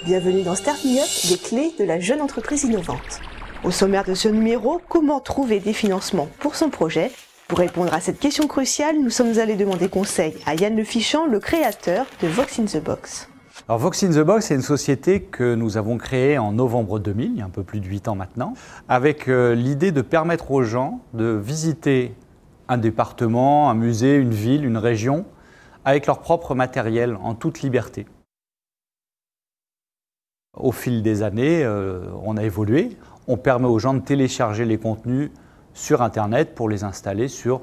Bienvenue dans Start Me Up, les clés de la jeune entreprise innovante. Au sommaire de ce numéro, comment trouver des financements pour son projet? Pour répondre à cette question cruciale, nous sommes allés demander conseil à Yann Lefichant, le créateur de Vox in the Box. Alors Vox in the Box, c'est une société que nous avons créée en novembre 2000, il y a un peu plus de 8 ans maintenant, avec l'idée de permettre aux gens de visiter un département, un musée, une ville, une région, avec leur propre matériel, en toute liberté. Au fil des années, on a évolué. On permet aux gens de télécharger les contenus sur Internet pour les installer sur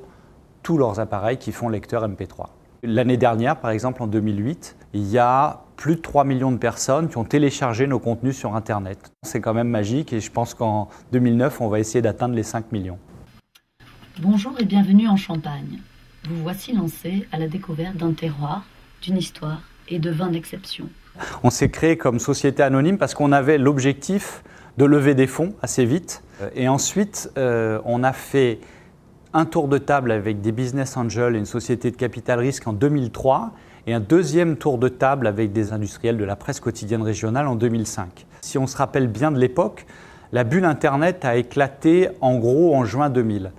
tous leurs appareils qui font lecteur MP3. L'année dernière, par exemple, en 2008, il y a plus de 3 millions de personnes qui ont téléchargé nos contenus sur Internet. C'est quand même magique et je pense qu'en 2009, on va essayer d'atteindre les 5 millions. Bonjour et bienvenue en Champagne. Vous voici lancé à la découverte d'un terroir, d'une histoire et de vins d'exception. On s'est créé comme société anonyme parce qu'on avait l'objectif de lever des fonds assez vite. Et ensuite, on a fait un tour de table avec des business angels et une société de capital risque en 2003 et un deuxième tour de table avec des industriels de la presse quotidienne régionale en 2005. Si on se rappelle bien de l'époque, la bulle Internet a éclaté en gros en juin 2000.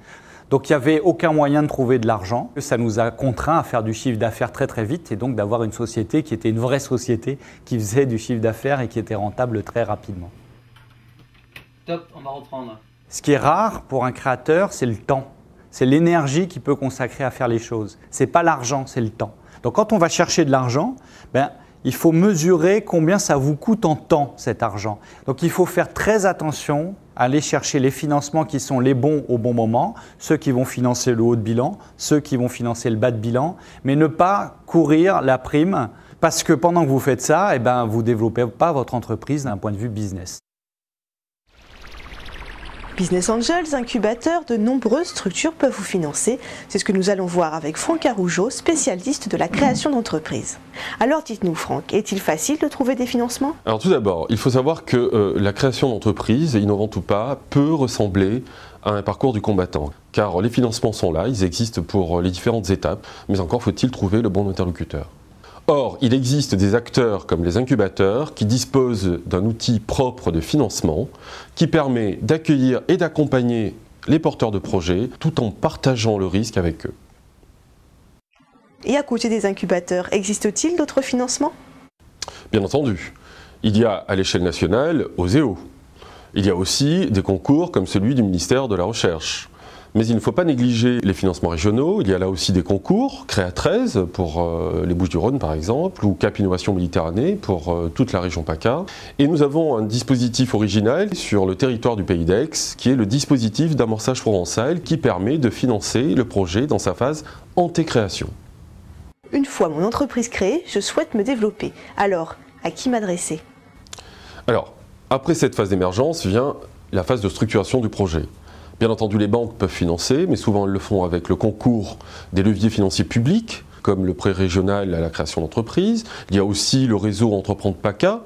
Donc il n'y avait aucun moyen de trouver de l'argent. Ça nous a contraints à faire du chiffre d'affaires très très vite et donc d'avoir une société qui était une vraie société qui faisait du chiffre d'affaires et qui était rentable très rapidement. Top, on va reprendre. Ce qui est rare pour un créateur, c'est le temps. C'est l'énergie qu'il peut consacrer à faire les choses. Ce n'est pas l'argent, c'est le temps. Donc quand on va chercher de l'argent, il faut mesurer combien ça vous coûte en temps cet argent. Donc il faut faire très attention à aller chercher les financements qui sont les bons au bon moment, ceux qui vont financer le haut de bilan, ceux qui vont financer le bas de bilan, mais ne pas courir la prime parce que pendant que vous faites ça, vous ne développez pas votre entreprise d'un point de vue business. Business Angels, incubateurs, de nombreuses structures peuvent vous financer. C'est ce que nous allons voir avec Franck Arougeau, spécialiste de la création d'entreprises. Alors dites-nous Franck, est-il facile de trouver des financements? Alors tout d'abord, il faut savoir que la création d'entreprise, innovante ou pas, peut ressembler à un parcours du combattant. Car les financements sont là, ils existent pour les différentes étapes, mais encore faut-il trouver le bon interlocuteur. Or, il existe des acteurs comme les incubateurs qui disposent d'un outil propre de financement qui permet d'accueillir et d'accompagner les porteurs de projets tout en partageant le risque avec eux. Et à côté des incubateurs, existe-t-il d'autres financements? Bien entendu. Il y a à l'échelle nationale OSEO. Il y a aussi des concours comme celui du ministère de la Recherche. Mais il ne faut pas négliger les financements régionaux. Il y a là aussi des concours, Créa 13 pour les Bouches-du-Rhône par exemple, ou Cap Innovation Méditerranée pour toute la région PACA. Et nous avons un dispositif original sur le territoire du Pays d'Aix, qui est le dispositif d'amorçage provençal qui permet de financer le projet dans sa phase anté-création. Une fois mon entreprise créée, je souhaite me développer. Alors, à qui m'adresser? Alors, après cette phase d'émergence vient la phase de structuration du projet. Bien entendu, les banques peuvent financer, mais souvent elles le font avec le concours des leviers financiers publics, comme le prêt régional à la création d'entreprise. Il y a aussi le réseau Entreprendre PACA,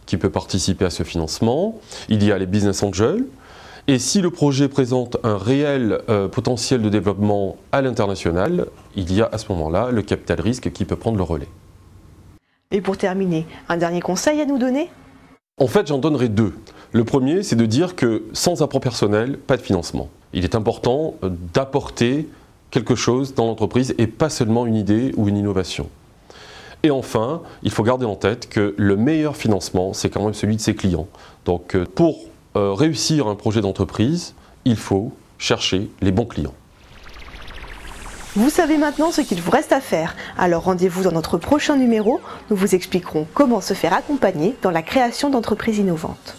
qui peut participer à ce financement. Il y a les business angels. Et si le projet présente un réel potentiel de développement à l'international, il y a à ce moment-là le capital risque qui peut prendre le relais. Et pour terminer, un dernier conseil à nous donner? En fait, j'en donnerai deux. Le premier, c'est de dire que sans apport personnel, pas de financement. Il est important d'apporter quelque chose dans l'entreprise et pas seulement une idée ou une innovation. Et enfin, il faut garder en tête que le meilleur financement, c'est quand même celui de ses clients. Donc pour réussir un projet d'entreprise, il faut chercher les bons clients. Vous savez maintenant ce qu'il vous reste à faire. Alors rendez-vous dans notre prochain numéro. Nous vous expliquerons comment se faire accompagner dans la création d'entreprises innovantes.